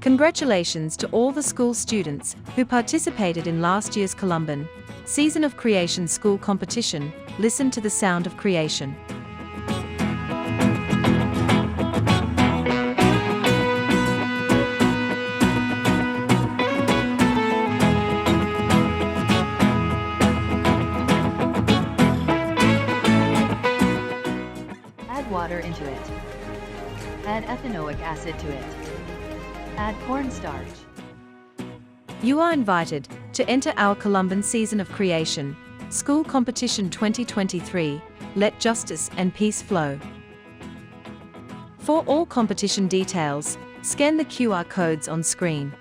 Congratulations to all the school students who participated in last year's Columban Season of Creation School Competition. Listen to the sound of creation. Add water into it. Add ethanoic acid to it. Add cornstarch. You are invited to enter our Columban Season of Creation School Competition 2023. Let justice and peace flow. For all competition details, scan the QR codes on screen.